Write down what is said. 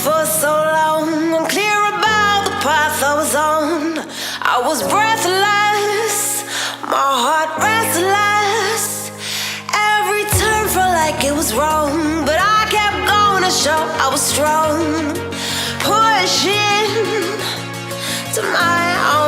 for so long, unclear about the path I was on. I was breathless, my heart restless. Every turn felt like it was wrong, but I kept going to show I was strong. Pushing to my own